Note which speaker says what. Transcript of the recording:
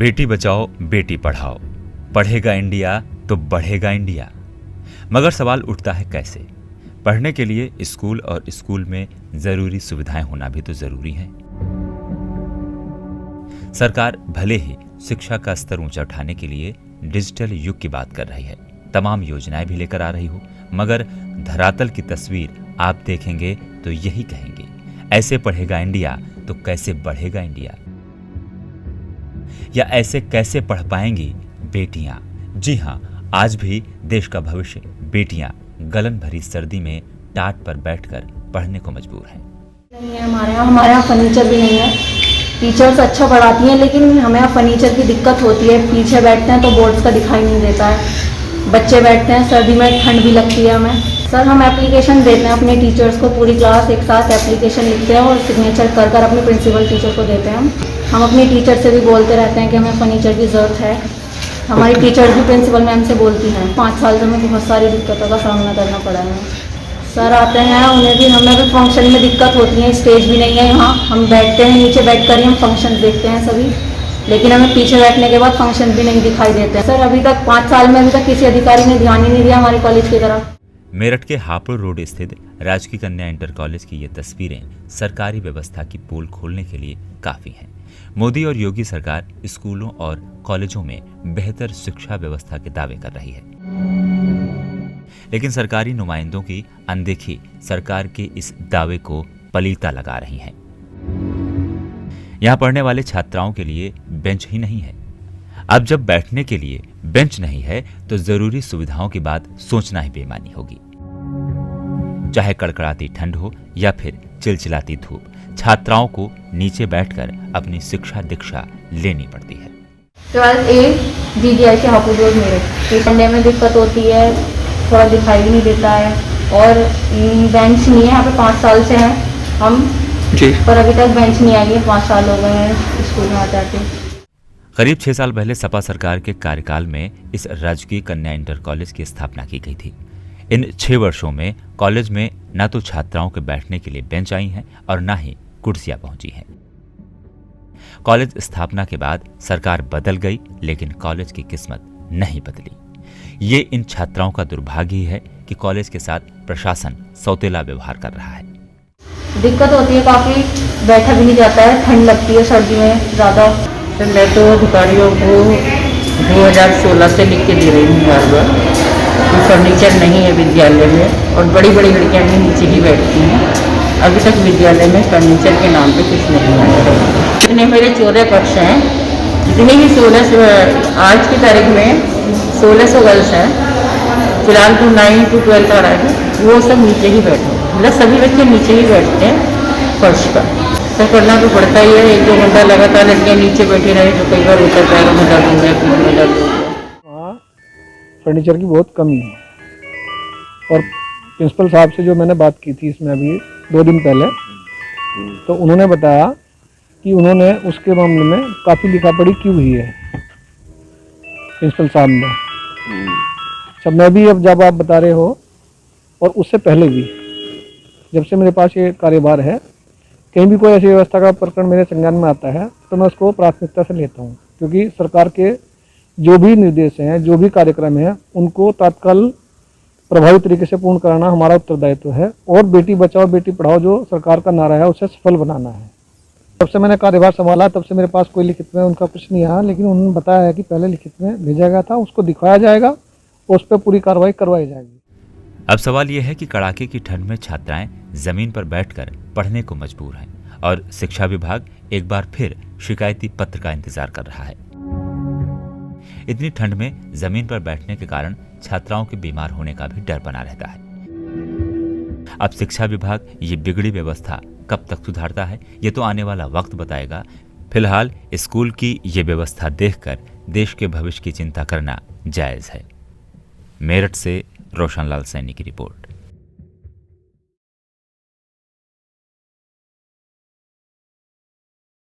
Speaker 1: बेटी बचाओ बेटी पढ़ाओ, पढ़ेगा इंडिया तो बढ़ेगा इंडिया। मगर सवाल उठता है कैसे? पढ़ने के लिए स्कूल और स्कूल में जरूरी सुविधाएं होना भी तो जरूरी है। सरकार भले ही शिक्षा का स्तर ऊंचा उठाने के लिए डिजिटल युग की बात कर रही है, तमाम योजनाएं भी लेकर आ रही हो, मगर धरातल की तस्वीर आप देखेंगे तो यही कहेंगे, ऐसे पढ़ेगा इंडिया तो कैसे बढ़ेगा इंडिया, या ऐसे कैसे पढ़ पाएंगी बेटियां। जी हां, आज भी देश का भविष्य बेटियां गलन भरी सर्दी में टाट पर बैठकर पढ़ने को मजबूर हैं।
Speaker 2: नहीं है हमारे यहाँ फर्नीचर भी नहीं है। टीचर्स अच्छा पढ़ाती हैं, लेकिन हमें यहाँ फर्नीचर की दिक्कत होती है। पीछे बैठते हैं तो बोर्ड्स का दिखाई नहीं देता है। बच्चे बैठते हैं, सर्दी में ठंड भी लगती है हमें। सर, हम एप्लीकेशन देते हैं अपने टीचर्स को, पूरी क्लास एक साथ एप्लीकेशन लिखते हैं और सिग्नेचर कर कर अपने प्रिंसिपल टीचर को देते हैं। हम अपने टीचर से भी बोलते रहते हैं कि हमें फर्नीचर की ज़रूरत है। हमारी टीचर भी प्रिंसिपल मैम से बोलती हैं। 5 साल से हमें बहुत सारी दिक्कतों का सामना करना पड़ा है। सर आते हैं, हमें भी फंक्शन में दिक्कत होती है। स्टेज भी नहीं है यहाँ, हम बैठते हैं नीचे बैठकर ही हम फंक्शन देखते हैं सभी, लेकिन हमें पीछे बैठने के बाद फंक्शन भी नहीं दिखाई देते हैं। सर, अभी तक 5 साल में अभी तक किसी अधिकारी ने ध्यान ही नहीं दिया हमारे कॉलेज की तरफ।
Speaker 1: मेरठ के हापुड़ रोड स्थित राजकीय कन्या इंटर कॉलेज की ये तस्वीरें सरकारी व्यवस्था की पोल खोलने के लिए काफी हैं। मोदी और योगी सरकार स्कूलों और कॉलेजों में बेहतर शिक्षा व्यवस्था के दावे कर रही है, लेकिन सरकारी नुमाइंदों की अनदेखी सरकार के इस दावे को पलीता लगा रही है। यहाँ पढ़ने वाले छात्राओं के लिए बेंच ही नहीं है। अब जब बैठने के लिए बेंच नहीं है तो जरूरी सुविधाओं की बात सोचना ही बेईमानी होगी। चाहे कड़कड़ाती ठंड हो या फिर चिलचिलाती धूप, छात्राओं को नीचे बैठकर अपनी शिक्षा दीक्षा लेनी पड़ती है।
Speaker 2: 12 A DDI के हापुड़ रोड मेरठ पढ़ने में दिक्कत होती है, थोड़ा दिखाई भी नहीं देता है और बेंच नहीं है। यहाँ पे 5 साल से हैं हम जी, पर अभी तक बेंच नहीं आई है। 5 साल हो गए हैं स्कूल में आते आते।
Speaker 1: करीब 6 साल पहले सपा सरकार के कार्यकाल में इस राजकीय कन्या इंटर कॉलेज की स्थापना की गई थी। इन 6 वर्षों में कॉलेज में न तो छात्राओं के बैठने के लिए बेंच आई हैं और न ही कुर्सियां पहुंची हैं। कॉलेज स्थापना के बाद सरकार बदल गई, लेकिन कॉलेज की किस्मत नहीं बदली। ये इन छात्राओं का दुर्भाग्य ही है कि कॉलेज के साथ प्रशासन सौतेला व्यवहार कर रहा है।
Speaker 2: दिक्कत होती है काफी, बैठा भी नहीं जाता है, ठंड लगती है सर्दी में ज्यादा।
Speaker 3: मैं तो अधिकारियों को 2016 से लिख के दे रही हूँ बार बार कि फर्नीचर नहीं है विद्यालय में और बड़ी बड़ी लड़कियाँ भी नीचे ही बैठती हैं। अभी तक विद्यालय में फर्नीचर के नाम पे कुछ नहीं आया है। जितने मेरे 14 कक्ष हैं, जितनी भी 16 आज की तारीख में 1600 गर्ल्स हैं, फिलहाल तो 9 to 12 आ रहा है, वो सब नीचे ही बैठे, मतलब सभी बच्चे नीचे ही बैठते हैं फर्श पर। तो करना तो पड़ता ही है। 1-2 घंटा लगातार लड़कियाँ नीचे बैठी रहे तो कई बार ऊपर पैरों में दर्द हो गया, पीठ में दर्द हो गया।
Speaker 4: वहाँ फर्नीचर की बहुत कमी है और प्रिंसिपल साहब से जो मैंने बात की थी इसमें अभी 2 दिन पहले, तो उन्होंने बताया कि उन्होंने उसके मामले में काफ़ी लिखा पढ़ी की हुई है प्रिंसिपल साहब ने। सब मैं भी अब जब आप बता रहे हो और उससे पहले भी जब से मेरे पास ये कार्यभार है, कहीं भी कोई ऐसी व्यवस्था का प्रकरण मेरे संज्ञान में आता है तो मैं उसको प्राथमिकता से लेता हूँ, क्योंकि सरकार के जो भी निर्देश हैं, जो भी कार्यक्रम हैं, उनको तत्काल प्रभावी तरीके से पूर्ण कराना हमारा उत्तरदायित्व है और बेटी बचाओ बेटी पढ़ाओ जो सरकार का नारा है उसे सफल बनाना है। जब से मैंने कार्यभार संभाला तब से मेरे पास कोई लिखित में उनका कुछ नहीं आया, लेकिन उन्होंने बताया है कि पहले लिखित में भेजा गया था, उसको दिखाया जाएगा और उस पर पूरी कार्रवाई करवाई जाएगी।
Speaker 1: अब सवाल यह है कि कड़ाके की ठंड में छात्राएं जमीन पर बैठकर पढ़ने को मजबूर हैं और शिक्षा विभाग एक बार फिर शिकायती पत्र का इंतजार कर रहा है। इतनी ठंड में जमीन पर बैठने के कारण छात्राओं के बीमार होने का भी डर बना रहता है। अब शिक्षा विभाग ये बिगड़ी व्यवस्था कब तक सुधारता है, ये तो आने वाला वक्त बताएगा। फिलहाल स्कूल की ये व्यवस्था देखकर देश के भविष्य की चिंता करना जायज है। मेरठ से रोशनलाल सैनी की रिपोर्ट।